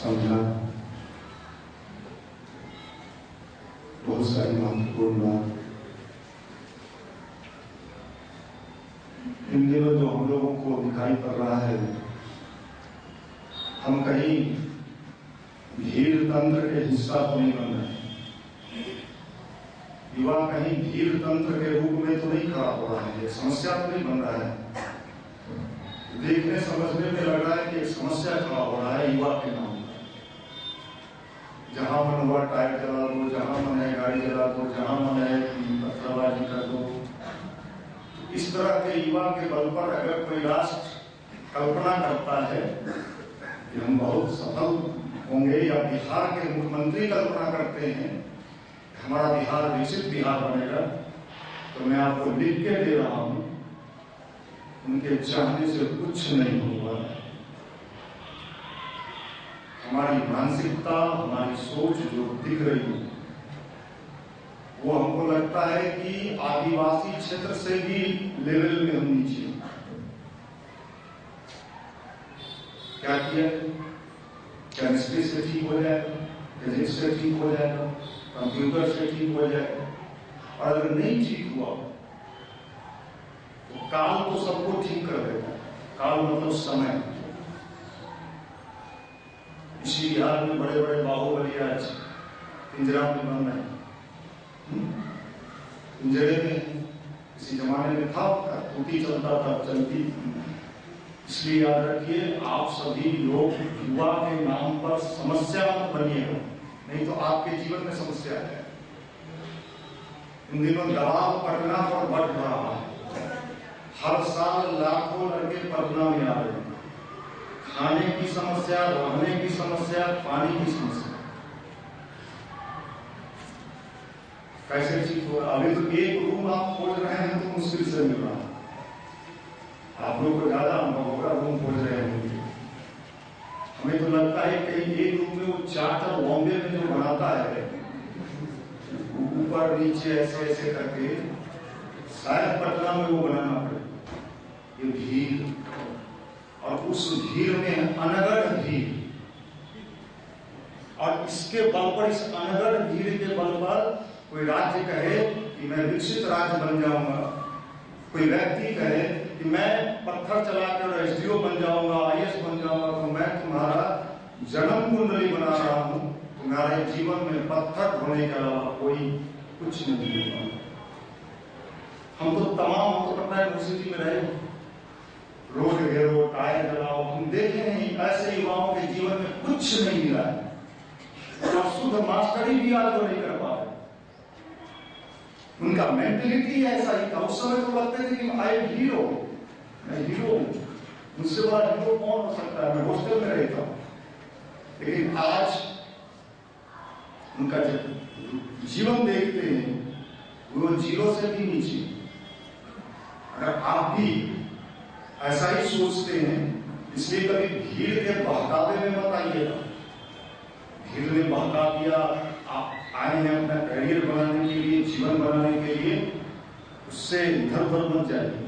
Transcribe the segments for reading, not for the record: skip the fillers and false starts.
समझा बहुत सारी महत्वपूर्ण बात। इन दिनों जो हम लोगों को दिखाई पड़ रहा है, हम कहीं भीड़ तंत्र के हिस्सा तो नहीं बन रहे, युवा कहीं भीड़ तंत्र के रूप में तो नहीं खड़ा हो रहा है, समस्या तो नहीं बन रहा है। देखने समझने में लग रहा है कि एक समस्या खड़ा हो रहा है युवा के नाम पर। जहां मन हुआ टायर जला दो, जहां मन है गाड़ी जला दो, जहां मन है पत्थरबाजी कर दो। इस तरह के युवा के बल पर अगर कोई राष्ट्र कल्पना करता है कि हम बहुत सफल होंगे, या बिहार के मुख्यमंत्री कल्पना करते हैं हमारा बिहार विकसित बिहार बनेगा, तो मैं आपको लिख के दे रहा हूं, उनके चाहने से कुछ नहीं होगा। हमारी मानसिकता, हमारी सोच जो दिख रही है, वो हमको लगता है कि आदिवासी क्षेत्र से भी लेवल में हम नीचे। क्या किया? केमिस्ट्री से ठीक हो जाएगा, फिजिक्स से ठीक हो जाएगा, कंप्यूटर से ठीक हो जाएगा, और अगर नहीं ठीक हुआ तो काल तो सबको ठीक कर देता है। काल मतलब समय। इसी बिहार में बड़े बड़े बाहुबली आज पिंजरा में बन रहे हैं, पिंजरे में। किसी जमाने में था टूटी चलता था, चलती। इसलिए याद रखिए, आप सभी लोग युवा के नाम पर समस्या मत बनिएगा, नहीं तो आपके जीवन में समस्या है। इन दिनों दबाव पटना पर बढ़ रहा है। हर साल लाखों लड़के पटना में आ रहे हैं। खाने की समस्या, रहने की समस्या, पानी की समस्या। कैसे ठीक होगा? अभी तो एक रूम आप खोज रहे हैं तो मुश्किल से मिल रहा है। आप लोग को ज्यादा अनुभव होगा, रूम खोज रहे होंगे। हमें तो लगता है कहीं एक रूम में वो चार्टर बॉम्बे में जो बनाता है, ऊपर नीचे ऐसे ऐसे करके, शायद पटना में वो बनाना पड़े। ये भीड़, और उस भीड़ में अनगढ़ भीड़, और इसके बल पर, इस अनगढ़ भीड़ के बल पर कोई राज्य कहे कि मैं विकसित राज्य बन जाऊंगा, कोई व्यक्ति कहे कि मैं पत्थर चलाकर एसडीओ बन जाऊंगा, आईएएस बन जाऊंगा, तो मैं तुम्हारा जन्म कुंडली बना रहा हूं, तुम्हारे जीवन में पत्थर ढोने के अलावा कोई कुछ नहीं होगा। हम तो तमाम, हम तो पटना यूनिवर्सिटी में रहे, रोड घेरो, टायर जलाओ, हम देखे नहीं ऐसे युवाओं के जीवन में कुछ नहीं मिला है। और शुद्ध मास्टरी भी आज तो नहीं कर पा रहे। उनका मेंटेलिटी ऐसा ही था। उस समय तो लगते थे कि आई एम हीरो, मैं हीरो हूं, मुझसे बड़ा हीरो कौन हो सकता है। मैं हॉस्टल में रहता हूं, लेकिन आज उनका जब जीवन देखते हैं, वो जीरो से भी नीचे। अगर आप भी ऐसा ही सोचते हैं, इसलिए कभी भीड़ के बहकावे में मत आइएगा। भीड़ ने बहका दिया, आप आए हैं अपना करियर बनाने के लिए, जीवन बनाने के लिए, उससे इधर उधर मत जाइए।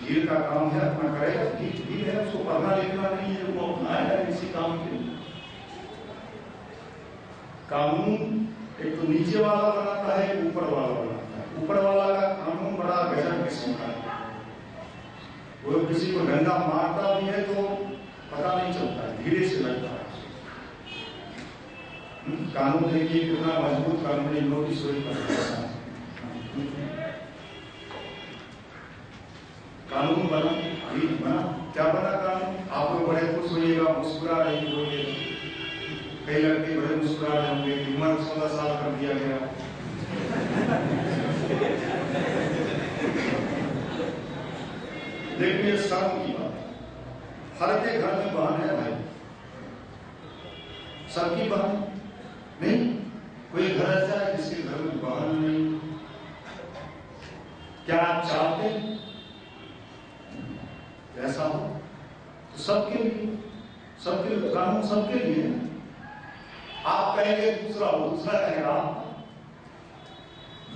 भीड़ का काम है अपना करेगा, भीड़ है, उसको पढ़ना लिखना नहीं है, वो अपनाएगा इसी काम के लिए। कानून एक तो नीचे वाला बनाता है, ऊपर वाला बनाता है। ऊपर वाला का कानून बड़ा गजब किस्म का है। वो किसी को डंडा मारता भी है तो पता नहीं चलता है, धीरे से लगता है। कानून देखिए कितना मजबूत कानून है, नोटिस वही करता है। कानून बना, अभी बना, क्या बना कानून? आप लोग बड़े खुश होइएगा, मुस्कुरा रहे होंगे, कई लड़के बड़े मुस्कुरा रहे होंगे, उम्र 16 साल कर दिया गया। लेकिन ये शर्म की बात है। हर के घर में बहन है भाई, सबकी बहन नहीं। कोई घर ऐसा है जिसके घर में बहन नहीं? क्या आप चाहते हैं ऐसा हो? तो सबके लिए, सबके लिए कानून, सबके लिए। आप कहेंगे दूसरा हो, दूसरा कहेगा आप।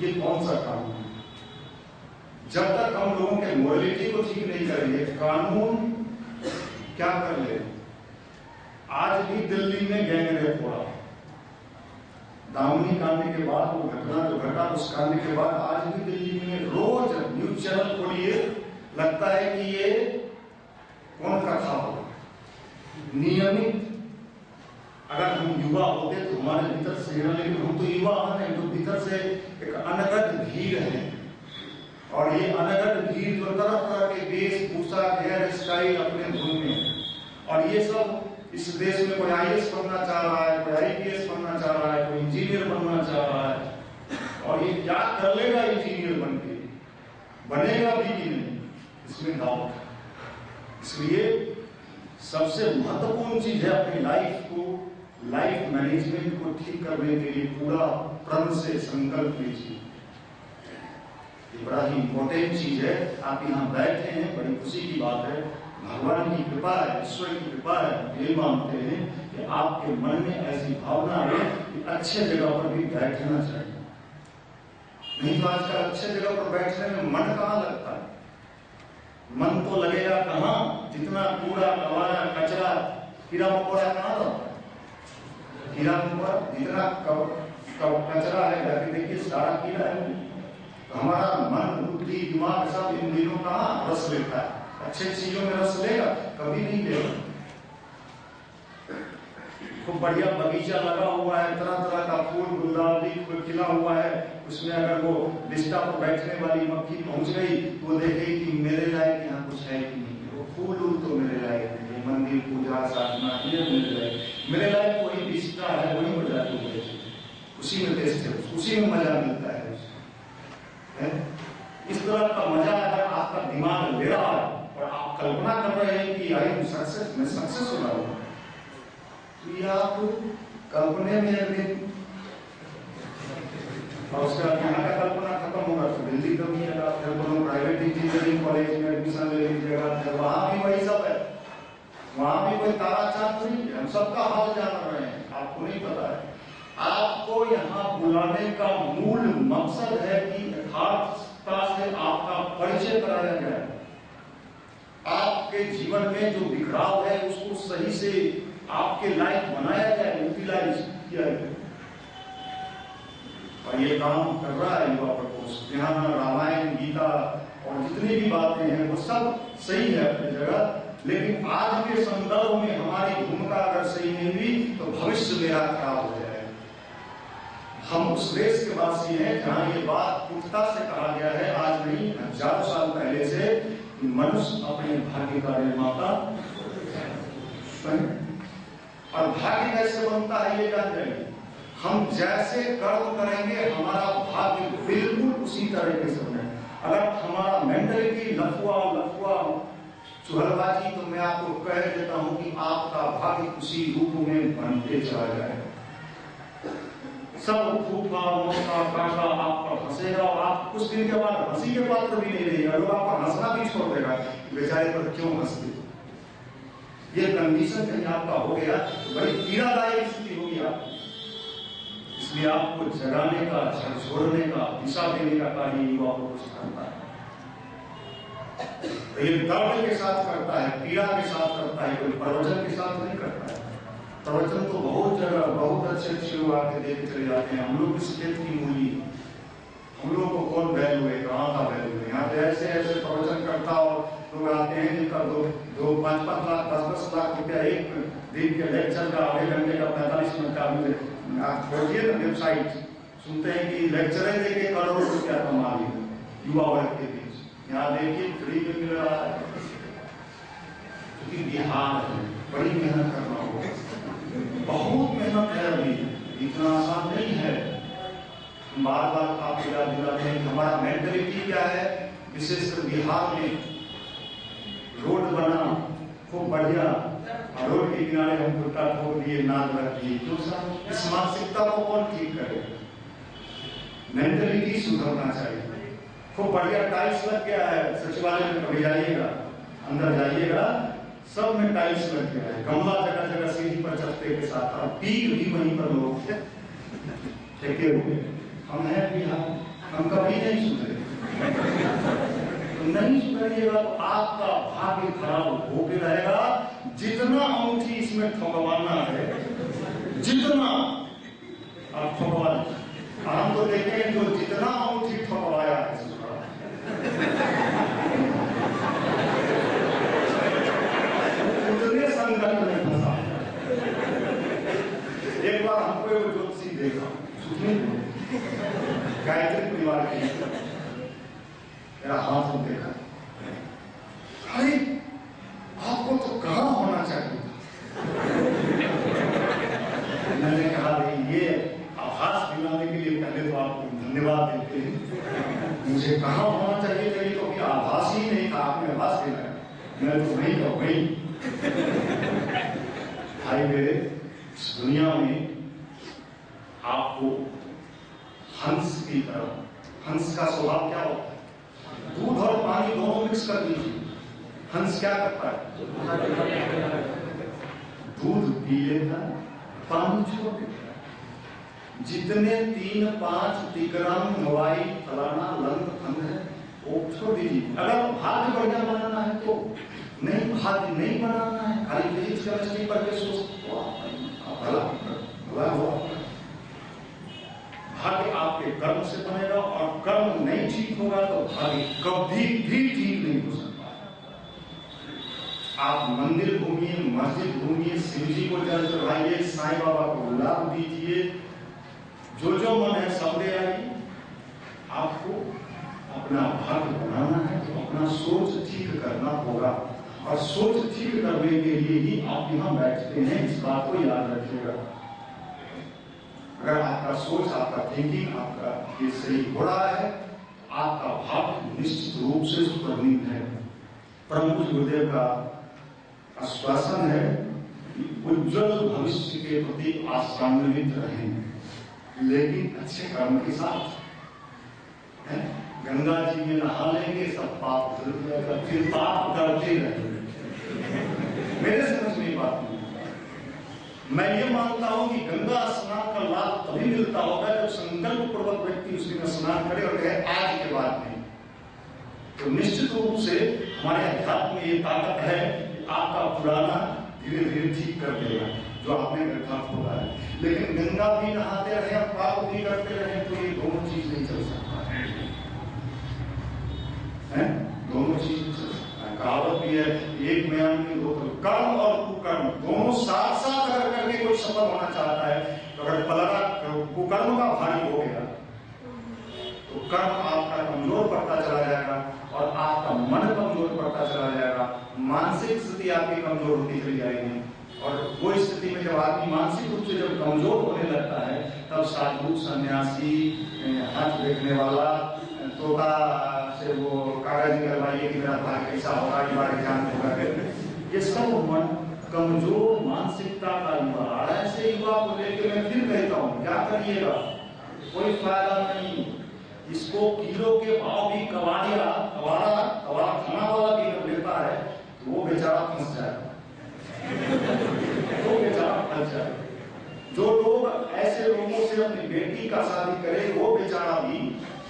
ये कौन सा कानून है? जब तक हम लोगों के मोरालिटी को ठीक नहीं करेंगे, कानून क्या कर ले? आज भी दिल्ली में गैंगरेप हो रहा है। दामिनी कांड के बाद वो घटना जो घटा, उस कांड के बाद आज भी दिल्ली में रोज न्यूज चैनल खोलिए, लगता है कि ये कौन करता होगा। नियमित अगर हम युवा होते तो हमारे भीतर से, लेकिन हम तो युवा हैं, तो भीतर से एक अनगढ़ भीड़ है। और ये अनगढ़ भीड़ जो तरह तरह के वेशभूषा, हेयर स्टाइल अपने धुन में, और ये सब इस देश में कोई IAS बनना चाह रहा है, कोई IPS बनना चाह रहा है, कोई इंजीनियर बनना चाह रहा है। और ये क्या कर लेगा इंजीनियर बनके, बनेगा भी कि नहीं, इसमें डाउट है। इसलिए सबसे महत्वपूर्ण चीज है अपनी लाइफ मैनेजमेंट को ठीक करने के लिए पूरा प्रण से संकल्प लीजिए। ये बड़ा ही इंपॉर्टेंट चीज है। आप यहाँ बैठे हैं, बड़ी खुशी की बात है, भगवान की कृपा है, ईश्वर की कृपा है। ये मानते हैं कि आपके मन में ऐसी भावना है कि अच्छे जगह पर भी बैठना चाहिए। नहीं तो आजकल अच्छे जगह पर बैठने में मन कहाँ लगता है? मन तो लगेगा कहाँ? जितना कूड़ा कबाड़ा कचरा कीड़ा मकोड़ा कहाँ रहता है? कीड़ा मकोड़ा जितना कचरा है, जाके देखिए सारा कीड़ा है। तो हमारा मन, बुद्धि, दिमाग सब इन दिनों कहाँ रस लेता है? अच्छे चीजों में रस लेगा? कभी नहीं लेगा। खूब बढ़िया बगीचा लगा हुआ है, तरह तरह का फूल गुलदावरी खिला हुआ है, उसमें अगर वो बिस्टा पर बैठने वाली मक्खी पहुंच गई तो वो देखेगी कि मेरे लायक यहाँ कुछ है कि नहीं। वो फूल तो मेरे लायक नहीं, मंदिर पूजा साधना ये मेरे लायक वही बिस्टा है, वही हो जाती है, उसी में टेस्ट है, उसी में मजा मिलता है। इस तरह का मजा अगर आपका दिमाग ले रहा है और आप कल्पना कर रहे हैं कि आई एम सक्सेस, मैं सक्सेस हो रहा हूं, तो आप कल्पने में दिन और उसके बाद यहाँ का कल्पना खत्म होगा तो दिल्ली कमिएगा, फिर दोनों प्राइवेट इंजीनियरिंग कॉलेज में एडमिशन ले लीजिएगा, फिर वहां भी वही सब है, वहां भी कोई तारा चांद नहीं है। हम सबका हाल जान रहे हैं, आपको नहीं पता है। आपको यहाँ बुलाने का मूल मकसद है कि यथार्थता से आपका परिचय कराया जाए, आपके जीवन में जो बिखराव है उसको सही से आपके लायक बनाया जाए, यूटिलाइज किया जाए। और ये काम कर रहा है युवा प्रकोष्ठ। यहाँ रामायण, गीता और जितनी भी बातें हैं वो सब सही है अपनी जगह, लेकिन आज के संदर्भ में हमारी भूमिका अगर सही नहीं हुई तो भविष्य मेरा खराब हो जाएगा। हम उस देश के वासी हैं जहाँ ये बात पुख्ता से कहा गया है, आज नहीं हजारों साल पहले से, कि मनुष्य अपने भाग्य का निर्माता स्वयं। और भाग्य कैसे बनता है ये जान जाइए। हम जैसे कर्म करेंगे हमारा भाग्य बिल्कुल उसी तरीके से बनेगा। अगर हमारा मेंटलिटी लफुआ चुहलबाजी, तो मैं आपको कह देता हूं कि आपका भाग्य उसी रूप में बनते चला जाएगा। सब फूफा मौसा काका आप पर हंसेगा और आप कुछ दिन के बाद हंसी के पात्र भी नहीं रहेगा, लोग आप पर हंसना भी छोड़ देगा, बेचारे पर क्यों हंसते। ये कंडीशन कहीं आपका हो गया तो बड़ी पीड़ादायक स्थिति होगी आपकी। इसलिए आपको जगाने का, झकझोरने का, दिशा देने का कार्य युवा को कुछ करता है। तो ये दर्द के साथ करता है, पीड़ा के साथ करता है, कोई प्रवचन के साथ नहीं करता है। प्रवचन तो बहुत जगह बहुत अच्छे लोग आके देख चले जाते हैं। हम लोग इस खेत की मूली, हम लोग को कौन वैल्यू है, कहाँ का वैल्यू है। यहाँ पे ऐसे ऐसे प्रवचन करता और लोग आते हैं जिनका 2-5 लाख 10-10 लाख रुपया एक दिन के लेक्चर का, आधे घंटे का 45 मिनट का, आप खोजिए ना वेबसाइट, सुनते हैं कि लेक्चरें देके करोड़ों रुपया कमा लिए युवा वर्ग के बीच। यहाँ देखिए फ्री में मिल रहा है, क्योंकि बिहार है, बड़ी मेहनत करना होगा, बहुत मेहनत है। अभी इतना आसान नहीं है। बार बार आपको याद दिलाते हैं कि हमारा मेंटलिटी क्या है। विशेषकर बिहार में रोड बना खूब बढ़िया, रोड के किनारे हम गुट्टा ठोक दिए, नाद रख दिए, क्यों सर? इस मानसिकता को कौन ठीक करे? मेंटलिटी सुधरना चाहिए। खूब बढ़िया टाइल्स लग गया है सचिवालय में, कभी जाइएगा अंदर जाइएगा, सब में टाइल्स लग गया है, गमला जगह जगह सीढ़ी पर चलते के साथ, और पीक भी वहीं पर लोग ठेके हुए। हम हैं बिहार, हम कभी नहीं सुधरे। नहीं सुधरिएगा तो आपका भाग्य खराब होके रहेगा। जितना अंगूठी इसमें ठोकवाना है, जितना आप ठोकवा, हम तो देखें जो जितना अंगूठी ठोकवाया है उतने संकट में फंसा। एक बार हमको एक ज्योतिषी देखा, गायत्री परिवार के मेरा हाथ में देखा, अरे आपको तो कहाँ होना चाहिए था। मैंने कहा भाई ये आभास दिलाने के लिए पहले तो आपको धन्यवाद देते हैं। मुझे कहाँ होना चाहिए था, ये तो कि आभास ही नहीं था, आपने आभास दिलाया, मैं तो वहीं का वहीं। भाई मेरे, इस दुनिया में आपको हंस की तरह, हंस का स्वभाव क्या होता है, दूध और पानी दोनों मिक्स कर दीजिए, हंस क्या करता है, दूध पी लेता है, पानी छोड़ देता है। जितने 3-5 तिकरम नवाई फलाना लंग फंद है वो छोड़ दीजिए। अगर भाग्य बढ़िया बनाना है तो नहीं, भाग्य नहीं बनाना है, खाली फिजिक्स केमिस्ट्री पर के सोच भला हुआ। भाग्य आपके कर्म से बनेगा, और कर्म नहीं ठीक होगा तो भाग्य कभी भी ठीक नहीं हो सकता। आप मंदिर घूमिए, मस्जिद घूमिए, शिव जी को जल चढ़ाइए, साईं बाबा को लाभ दीजिए, जो जो मन है सब ले आइए। आपको अपना भाग्य बनाना है तो अपना सोच ठीक करना होगा, और सोच ठीक करने के लिए ही आप यहाँ बैठते हैं, इस बात को याद रखिएगा। अगर आपका सोच, आपका थिंकिंग, आपका ये सही हो रहा है, आपका भाग्य निश्चित रूप से सुप्रभात है। परम पूज्य गुरुदेव का आश्वासन है कि उज्जवल भविष्य के प्रति आशान्वित रहें, लेकिन अच्छे कर्म के साथ। गंगा जी में नहा लेंगे, सब पाप धुल जाएगा, फिर पाप करते रहेंगे। मेरे समझ में बात नहीं। मैं ये मानता हूं कि गंगा स्नान का लाभ तभी मिलता होगा जब संकल्प पूर्वक व्यक्ति उसमें स्नान करे और कहे आज के बाद नहीं। तो निश्चित रूप से हमारे अध्यात्म में ये ताकत है कि आपका पुराना धीरे धीरे ठीक कर देगा जो आपने गड्ढा खोला है। लेकिन गंगा भी नहाते रहे और पाप भी करते रहे तो ये दोनों चीज नहीं चल सकता है, दोनों चीज नहीं चल सकता है। कहावत भी है, एक म्यान में दो फल, कर्म और कुकर्म दोनों साथ साथ अगर करके कोई सफल होना चाहता है तो अगर पलड़ा कुकर्म का भारी हो गया तो कर्म आपका कमजोर पड़ता चला जाएगा और आपका मन कमजोर पड़ता चला जाएगा, मानसिक स्थिति आपकी कमजोर होती चली जाएगी। और वो स्थिति में जब आदमी मानसिक रूप से जब कमजोर होने लगता है तब साधु, सन्यासी, हाथ देखने वाला, तोता से वो कागज निकलवाइए कि मेरा भाग्य कैसा होगा, ये ज्ञान होगा, ये सब मन कमजोर मानसिकता का युवा। ऐसे युवा को लेकर मैं फिर कहता हूँ क्या करिएगा, कोई फायदा नहीं। इसको किलो के भाव भी कबाड़िया खाना वाला भी जब लेता है तो वो बेचारा फंस जाएगा, वो बेचारा फंस जाएगा। जो लोग ऐसे लोगों से अपनी बेटी का शादी करे वो बेचारा भी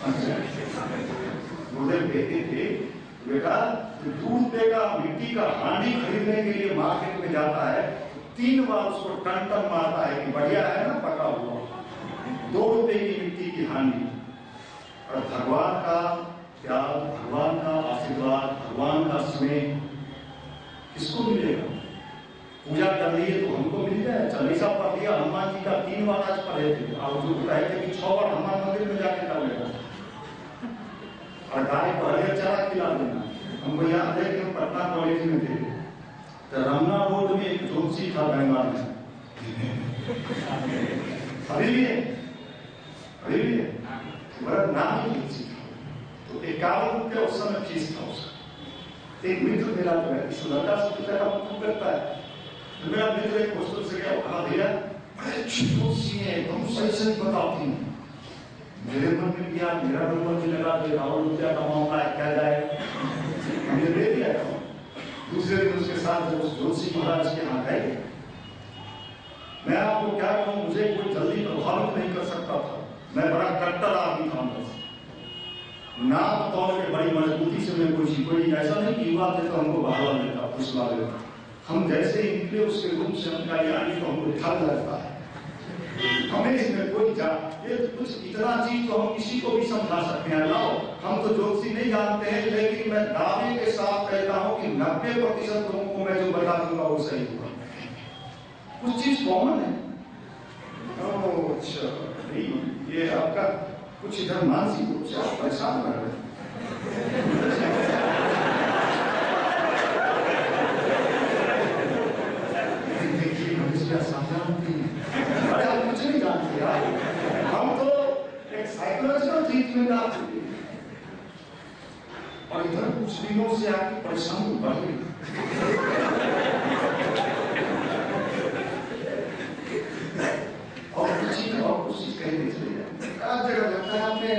फंस जाएगा। गुरुदेव कहते थे बेटा दूध देगा, मिट्टी का हांडी खरीदने के लिए मार्केट में जाता है 3 बार उसको टन टन मारता है कि बढ़िया है ना पका हुआ, 2 रुपए की मिट्टी की हांडी। और भगवान का प्यार, भगवान का आशीर्वाद, भगवान का स्नेह किसको मिलेगा? पूजा कर रही है तो हमको मिल जाए। चालीसा पढ़ लिया, हनुमान जी का 3 बार आज पढ़े थे, और जो कहे थे कि 6 बार हनुमान मंदिर में जाके कर लेगा, और गाय को हरियर चारा खिला देना। हमको याद है कि हम पटना कॉलेज में थे तो रमना रोड में एक ज्योतिषी था बेंगाल में, अभी भी है मेरा नाम ही ज्योतिषी था। तो 51 रुपये उस समय फीस था उसका। एक मित्र मेरा जो है इस लड़का से पूछा का मतलब करता है, तो मेरा मित्र एक हॉस्टल से गया, कहा भैया बड़े ज्योतिषी है, तुम सही बताती हूँ। मेरे मन में किया, मेरा नंबर भी लगा, ₹1,000 कमाऊंगा, क्या जाए, हमने दे दिया। दूसरे दिन उसके साथ जब उस ज्योतिषी महाराज के यहाँ गए, मैं आपको क्या कहूँ, मुझे कोई जल्दी प्रभावित नहीं कर सकता था, मैं बड़ा कट्टर आदमी था अंदर से। ना बतौर के बड़ी मजबूती से मैं कोई ऐसा नहीं कि युवा थे तो हमको बढ़ावा मिलता, फुसला मिलता। हम जैसे ही निकले उसके रूप से अपना यानी तो हमको डर लगता है। हमें इसमें कोई ये कुछ इतना चीज तो हम किसी को भी समझा सकते हैं। लाओ, हम तो ज्योतिषी नहीं जानते हैं, लेकिन मैं दावे के साथ कहता हूं कि 90% लोगों को मैं जो बता दूंगा वो सही होगा। कुछ चीज कॉमन है। अच्छा, ये आपका कुछ इधर मानसिक रूप से आप परेशान कर रहे हैं। देखिए, हम इसका सावधान नहीं है। अरे हम कुछ नहीं जानते यार, हम तो एक साइकोलॉजिकल ट्रीटमेंट आप और इधर कुछ दिनों से आपकी परेशानी बढ़ गई। और कुछ चीज कह दीजिए, आज जगह लगता है आपने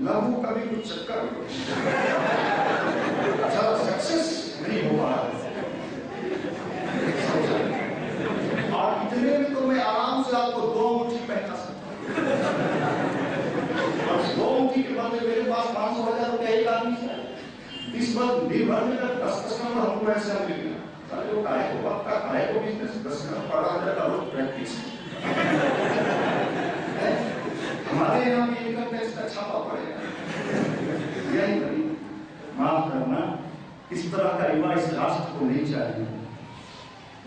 लहू का भी कुछ चक्कर अच्छा सक्सेस नहीं हो पा रहा। और इतने में तो मैं आराम से आपको 2 मुट्ठी पहना सकता हूँ। और 2 मुट्ठी के बाद मेरे पास 500,000 रुपया एक आदमी से इस बार निर्भर में 10 कस्टमर हमको ऐसे मिल गया। सारे काय को आपका काय को बिजनेस 10 15,000 का रोज प्रैक्टिस। हमारे यहाँ भी इनकम टैक्स का छापा पड़ेगा। यही करिए, माफ करना, इस तरह का युवा इस राष्ट्र को नहीं चाहिए।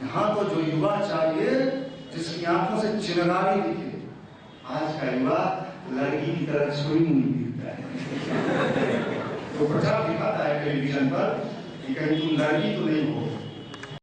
यहाँ तो जो युवा चाहिए जिसकी आंखों से चिंगारी दिखे। आज का युवा लड़की की तरह छुरी नहीं दिखता है। तो प्रचार दिखाता है टेलीविजन पर कि कहीं तुम लड़की तो नहीं हो।